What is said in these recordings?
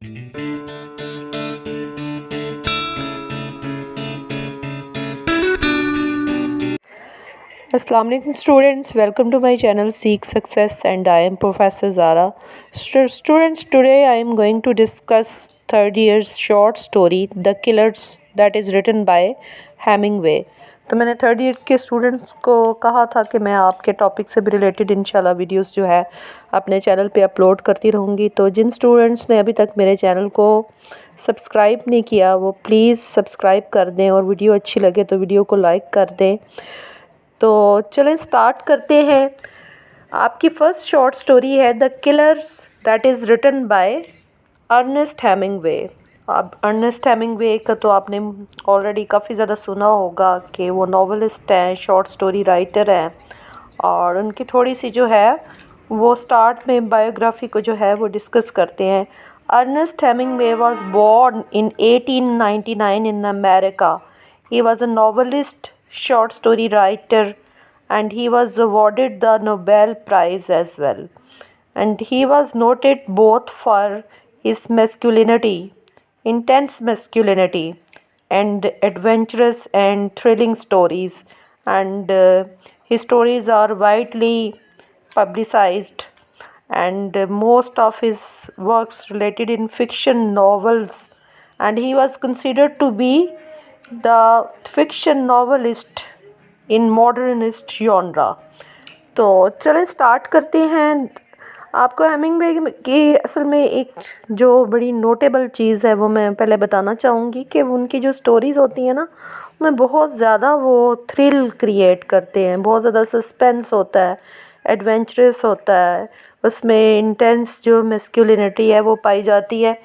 Assalamu alaikum students, welcome to my channel Seek Success, and I am Professor Zara. Students, today I am going to discuss third year's short story The Killers, that is written by Hemingway. तो मैंने third year के students को कहा था कि मैं आपके topic से भी रिलेटेड इंशाल्लाह वीडियोस जो है अपने चैनल पे अपलोड करती रहूँगी। तो जिन स्टूडेंट्स ने अभी तक मेरे चैनल को सब्सक्राइब नहीं किया वो प्लीज़ सब्सक्राइब कर दें, और वीडियो अच्छी लगे तो वीडियो को लाइक कर दें। तो चलें स्टार्ट करते हैं। आपकी फ़र्स्ट शॉर्ट स्टोरी है the killers, that is written by Ernest Hemingway. अब अर्नेस्ट हेमिंगवे का तो आपने ऑलरेडी काफ़ी ज़्यादा सुना होगा कि वो नॉवलिस्ट हैं, शॉर्ट स्टोरी राइटर हैं, और उनकी थोड़ी सी जो है वो स्टार्ट में बायोग्राफी को जो है वो डिस्कस करते हैं। Ernest Hemingway was born in 1899 in America. He was a novelist, short story writer, and he was awarded the Nobel Prize as well. And he was noted both for his masculinity, intense masculinity, and adventurous and thrilling stories. And his stories are widely publicized, and most of his works related in fiction novels, and he was considered to be the fiction novelist in modernist genre. तो चलें start करते हैं। आपको Hemingway की असल में एक जो बड़ी नोटेबल चीज़ है वो मैं पहले बताना चाहूँगी कि उनकी जो स्टोरीज़ होती हैं ना, उनमें बहुत ज़्यादा वो थ्रिल क्रिएट करते हैं, बहुत ज़्यादा सस्पेंस होता है, एडवेंचरस होता है, उसमें इंटेंस जो मैस्कुलिनिटी है वो पाई जाती है।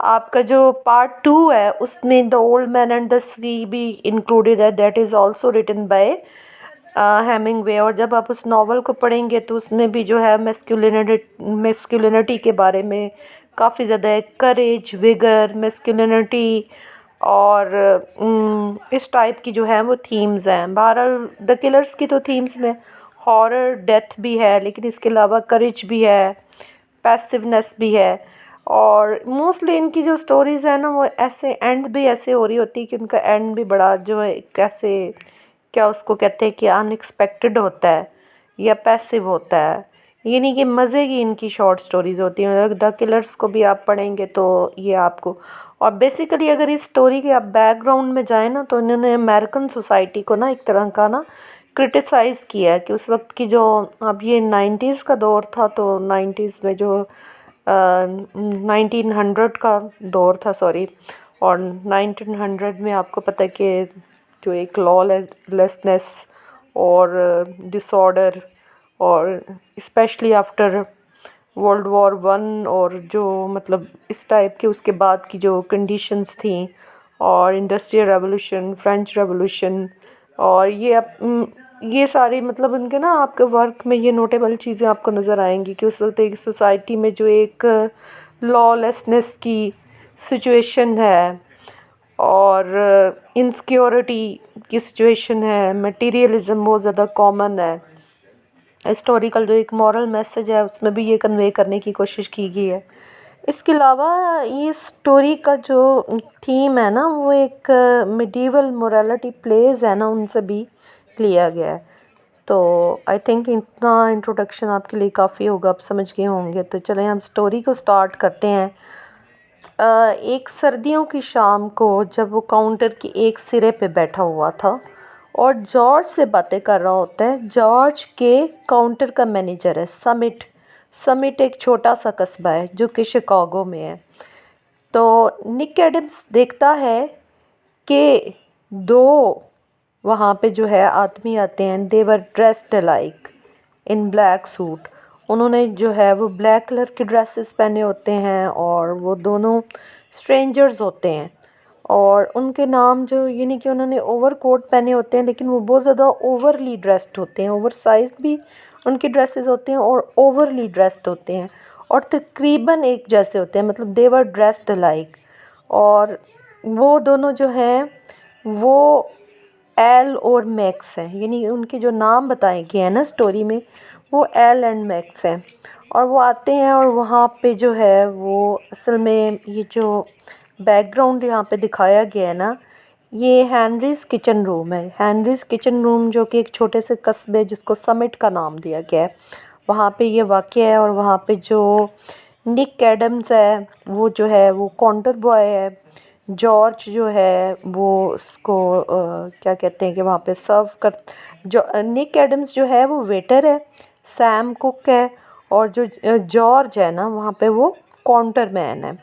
आपका जो पार्ट 2 है उसमें the old man and the sea भी इंक्लूडेड है, that is also written by Hemingway. और जब आप उस नावल को पढ़ेंगे तो उसमें भी जो है मैस्कुलिनिटी के बारे में काफ़ी ज़्यादा करेज, विगर, मैस्कुलिनिटी और इस टाइप की जो है वो थीम्स हैं। बहरहाल द किलर्स की तो थीम्स में हॉरर, डेथ भी है, लेकिन इसके अलावा करेज भी है, पैसिवनेस भी है। और मोस्टली इनकी जो स्टोरीज़ है ना वो ऐसे एंड भी ऐसे हो रही होती है कि उनका एंड भी बड़ा जो है कैसे, क्या उसको कहते हैं कि अनएक्सपेक्टेड होता है या पैसिव होता है। ये नहीं कि मज़े की इनकी शॉर्ट स्टोरीज़ होती हैं। द किलर्स को भी आप पढ़ेंगे तो ये आपको, और बेसिकली अगर इस स्टोरी के आप बैकग्राउंड में जाएँ ना तो इन्होंने अमेरिकन सोसाइटी को ना एक तरह का ना क्रिटिसाइज़ किया है कि उस वक्त की जो, अब ये 90s का दौर था, तो 90s में जो 1900 का दौर था, सॉरी, और 1900 में आपको पता है कि जो एक लॉलेसनेस और डिसऑर्डर, और specially after world war one, और जो मतलब इस टाइप के उसके बाद की जो कंडीशंस थी, और इंडस्ट्रियल रेवोल्यूशन, फ्रेंच रेवोल्यूशन, और ये सारी मतलब उनके ना आपके वर्क में ये नोटेबल चीज़ें आपको नज़र आएंगी कि उस वक्त एक सोसाइटी में जो एक लॉलेसनेस की सिचुएशन है, और इनसिक्योरिटी की सिचुएशन है, मटेरियलिज्म बहुत ज़्यादा कॉमन है। हिस्टोरिकल जो एक मॉरल मैसेज है उसमें भी ये कन्वे करने की कोशिश की गई है। इसके अलावा ये स्टोरी का जो थीम है ना वो एक मिडीवल मोरालिटी प्लेज है ना, उनसे भी लिया गया है। तो आई थिंक इतना इंट्रोडक्शन आपके लिए काफ़ी होगा, आप समझ गए होंगे। तो चलें हम स्टोरी को स्टार्ट करते हैं। एक सर्दियों की शाम को जब वो काउंटर के एक सिरे पे बैठा हुआ था और जॉर्ज से बातें कर रहा होता है। जॉर्ज के काउंटर का मैनेजर है समिट। समिट एक छोटा सा कस्बा है जो कि शिकागो में है। तो निक एडम्स देखता है कि दो वहाँ पे जो है आदमी आते हैं। They were dressed like in black suit. उन्होंने जो है वो ब्लैक कलर के ड्रेसेस पहने होते हैं और वो दोनों स्ट्रेंजर्स होते हैं। और उनके नाम जो, ये नहीं कि उन्होंने ओवर कोट पहने होते हैं, लेकिन वो बहुत ज़्यादा ओवरली ड्रेस्ड होते हैं। ओवर साइज भी उनके ड्रेसेस होते हैं और ओवरली ड्रेस्ड होते हैं, और तकरीबन एक जैसे होते हैं, मतलब दे वर ड्रेस्ड लाइक। और वो दोनों जो हैं वो एल और मैक्स हैं, यानी उनके जो नाम बताए गए हैं ना स्टोरी में वो एल एंड मैक्स हैं। और वो आते हैं और वहाँ पे जो है वो असल में ये जो बैकग्राउंड यहाँ पे दिखाया गया है ना, ये हेनरीज़ किचन रूम है। हेनरीज़ किचन रूम जो कि एक छोटे से कस्बे जिसको समिट का नाम दिया गया है, वहाँ पे ये वाक़या है। और वहाँ पे जो निक एडम्स है वो जो है वो काउंटर बॉय है। जॉर्ज जो है वो उसको क्या कहते हैं कि वहाँ पे सर्व कर, जो निक एडम्स जो है वो वेटर है, सैम कुक है, और जो जॉर्ज है ना वहाँ पे वो काउंटर मैन है।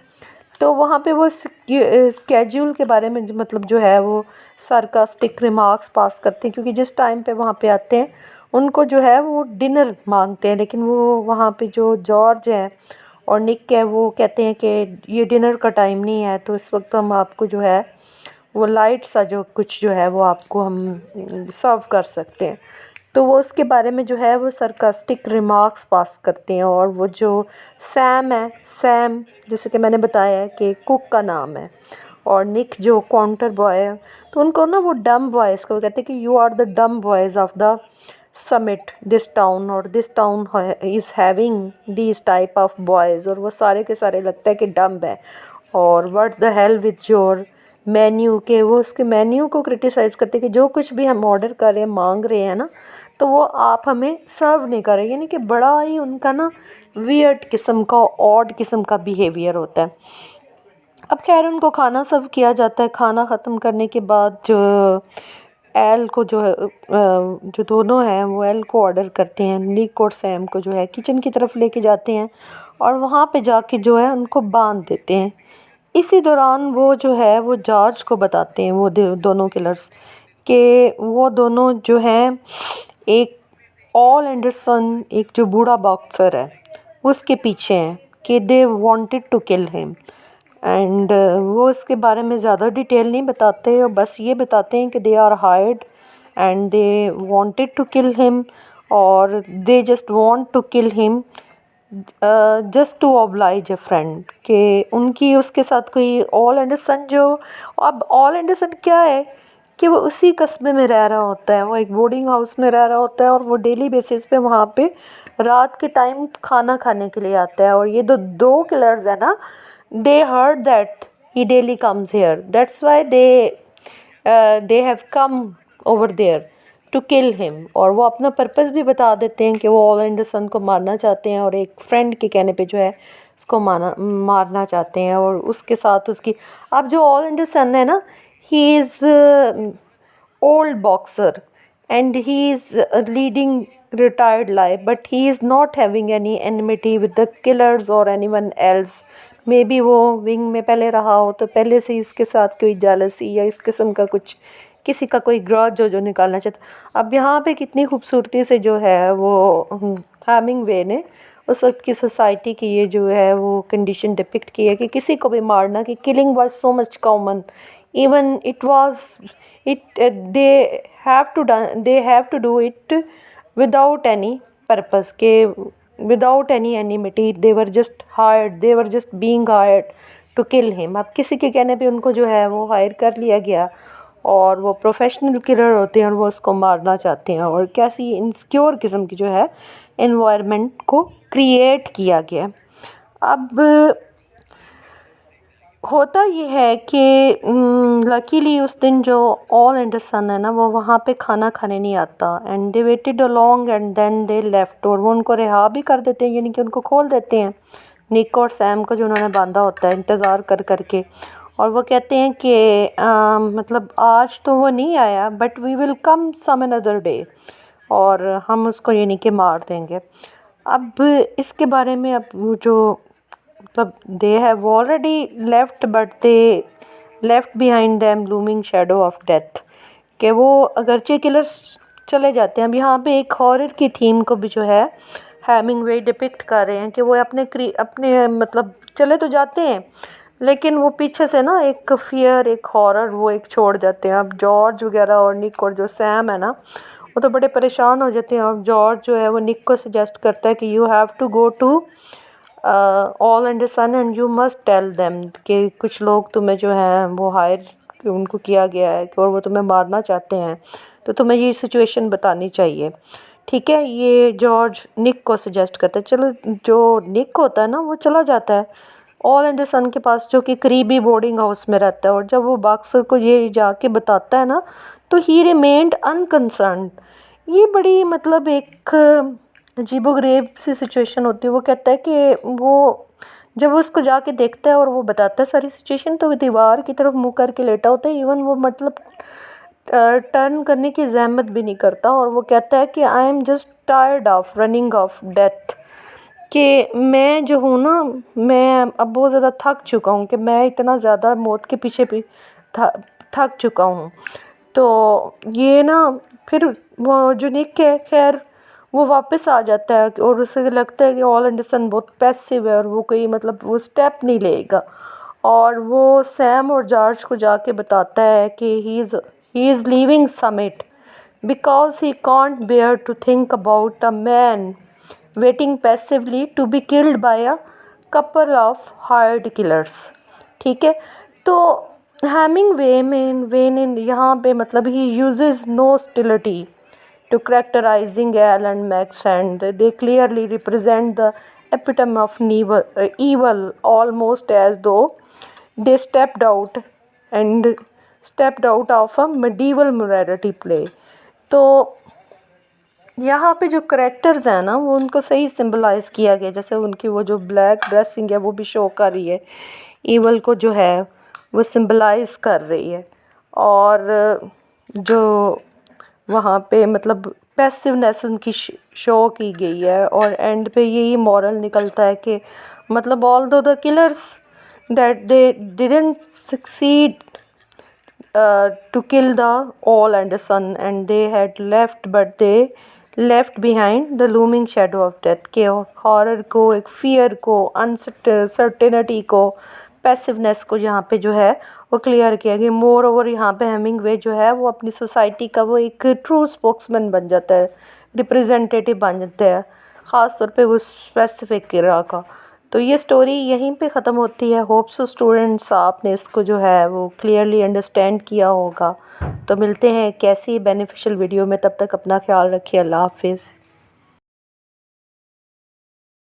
तो वहाँ पे वो स्केड्यूल के बारे में मतलब जो है वो सार्कास्टिक रिमार्क्स पास करते हैं, क्योंकि जिस टाइम पे वहाँ पे आते हैं उनको जो है वो डिनर मांगते हैं, लेकिन वो वहाँ पे जो जॉर्ज है और निक है वो कहते हैं कि ये डिनर का टाइम नहीं है, तो इस वक्त हम आपको जो है वो लाइट सा जो कुछ जो है वो आपको हम सर्व कर सकते हैं। तो वो उसके बारे में जो है वो सरकास्टिक रिमार्क्स पास करते हैं। और वो जो सैम है, सैम जैसे कि मैंने बताया है कि कुक का नाम है, और निक जो काउंटर बॉय है, तो उनको ना वो डम बॉयज़ को कहते हैं कि you are the dumb boys of the summit this town, और this town is having this type of boys. और वो सारे के सारे लगता है कि डम्ब है, और what the hell with your menu, के वो उसके मेन्यू को क्रिटिसाइज़ करते हैं कि जो कुछ भी हम ऑर्डर कर रहे हैं मांग रहे हैं ना, तो वो आप हमें सर्व नहीं कर रहे। यानी कि बड़ा ही उनका ना वियर्ड किस्म का, ऑड किस्म का बिहेवियर होता है। अब खैर उनको खाना सर्व किया जाता है। खाना ख़त्म करने के बाद जो एल को जो है जो दोनों हैं वो एल को ऑर्डर करते हैं, निक और सैम को जो है किचन की तरफ लेके जाते हैं और वहाँ पे जाके जो है उनको बांध देते हैं। इसी दौरान वो जो है वो जॉर्ज को बताते हैं, वो दोनों किलर्स, कि वो दोनों जो हैं, एक ऑल एंडरसन एक जो बूढ़ा बॉक्सर है उसके पीछे हैं, कि they wanted to kill him. And वो इसके बारे में ज़्यादा डिटेल नहीं बताते, और बस ये बताते हैं कि they are hired and they wanted to kill him, और they just want to kill him just to oblige a friend, कि उनकी उसके साथ कोई ऑल एंडरसन जो, अब ऑल एंडरसन क्या है कि वो उसी कस्बे में रह रहा होता है, वो एक बोर्डिंग हाउस में रह रहा होता है, और वो डेली बेसिस पे वहाँ पे रात के टाइम खाना खाने के लिए आता है। और ये दो किलर्स है ना, they heard that he daily comes here, that's why they have come over there to kill him। और वो अपना पर्पस भी बता देते हैं कि वो ऑल एंडरसन को मारना चाहते हैं, और एक फ्रेंड के कहने पे जो है उसको मारना चाहते हैं। और उसके साथ उसकी, अब जो ऑल एंडरसन है ना, he is old boxer and he is leading retired life, but he is not having any enmity with the killers or anyone else। May be वो विंग में पहले रहा हो, तो पहले से ही इसके साथ कोई जेलसी या इस किस्म का कुछ किसी का कोई ग्रज जो निकालना चाहता। अब यहाँ पे कितनी खूबसूरती से जो है वो हेमिंगवे ने उस वक्त की सोसाइटी की ये जो है वो कंडीशन डिपिक्ट की है कि किसी को भी मारना, कि killing was so much common, even it was it they have to do it without any purpose, के without any enmity, they were just hired, they were just being hired to kill him। अब किसी के कहने पे उनको जो है वो हायर कर लिया गया, और वो प्रोफेशनल किलर होते हैं और वो उसको मारना चाहते हैं, और कैसी इनसिक्योर किस्म की जो है एनवायरनमेंट को क्रिएट किया गया। अब होता ये है कि लकीली उस दिन जो ऑल एंडरसन है ना, वो वहाँ पे खाना खाने नहीं आता, and they waited along and then they left, और वो उनको रिहा भी कर देते हैं, यानी कि उनको खोल देते हैं, निक और सैम को जो उन्होंने बांधा होता है इंतज़ार कर करके। और वो कहते हैं कि मतलब आज तो वो नहीं आया, but we will come some another day, और हम उसको यानी कि मार देंगे। अब इसके बारे में अब वो जो मतलब they have already left, but they left behind them looming shadow of death, कि वो अगरचे किलर्स चले जाते हैं। अब यहाँ पे एक हॉरर की थीम को भी जो है हेमिंगवे डिपिक्ट कर रहे हैं, कि वो अपने मतलब चले तो जाते हैं, लेकिन वो पीछे से ना एक फियर, एक हॉरर वो एक छोड़ जाते हैं। अब जॉर्ज वगैरह और निक और जो सैम है ना, वो तो बड़े परेशान हो जाते हैं। अब जॉर्ज जो है वो निक को सजेस्ट करता है कि you have to go to Ole Andreson and you must tell them, कि कुछ लोग तुम्हें जो है वो हायर उनको किया गया है और वो तुम्हें मारना चाहते हैं, तो तुम्हें ये सिचुएशन बतानी चाहिए। ठीक है, ये जॉर्ज निक को सजेस्ट करता है। चलो, जो निक होता है ना वो चला जाता है ऑल एंडरसन के पास, जो कि करीबी बोर्डिंग हाउस में रहता है, और जब वो बॉक्सर को ये जाके बताता है ना तो ही रिमेन्ड अनकंसर्न्ड। ये बड़ी मतलब एक अजीबोगरीब सी सिचुएशन होती है। वो कहता है कि वो जब वो उसको जाके देखता है और वो बताता है सारी सिचुएशन, तो वो दीवार की तरफ मुँह करके लेटा होता है। इवन वो मतलब टर्न करने की ज़हमत भी नहीं करता, और वो कहता है कि I am just tired of running of death, कि मैं जो हूँ ना, मैं अब बहुत ज़्यादा थक चुका हूँ, कि मैं इतना ज़्यादा मौत के पीछे भी थक चुका हूँ। तो ये ना, फिर वो जो निक है, खैर वो वापस आ जाता है, और उसे लगता है कि ऑल एंडरसन बहुत पैसिव है और वो कोई मतलब वो स्टेप नहीं लेगा। और वो सैम और जॉर्ज को जाके बताता है कि he is leaving summit because he can't bear to think about a man waiting passively to be killed by a couple of hired killers। ठीक है, तो हेमिंगवे में वेन इन यहाँ पे मतलब he uses no hostility to characterizing Al and Max, and they clearly represent the epitome of evil, almost as though they and stepped out of a medieval morality play। तो यहाँ पे जो characters हैं ना वो उनको सही सिंबलाइज किया गया, जैसे उनकी वो जो ब्लैक ड्रेसिंग है वो भी शो कर रही है, ईवल को जो है वो सिंबलाइज कर रही है। और जो वहाँ पे मतलब पैसिवनेस उनकी शो की गई है, और एंड पे यही मॉरल निकलता है कि मतलब ऑल दो the killers that they didn't succeed to kill the all Anderson, and they had left, but they left behind the looming shadow of death, के हॉरर को, एक फियर को, अनसर्टेनिटी को, पैसिवनेस को यहाँ पे जो है वो क्लियर किया गया। मोर ओवर यहाँ पे हेमिंगवे जो है वो अपनी सोसाइटी का वो एक ट्रू स्पोक्समैन बन जाता है, रिप्रेजेंटेटिव बन जाता है, ख़ास तौर पे वो स्पेसिफिक इरा का। तो ये स्टोरी यहीं पे ख़त्म होती है। होप सो स्टूडेंट्स आपने इसको जो है वो क्लियरली अंडरस्टैंड किया होगा। तो मिलते हैं कैसी बेनिफिशियल वीडियो में, तब तक अपना ख्याल रखिए। अल्लाह हाफिज़।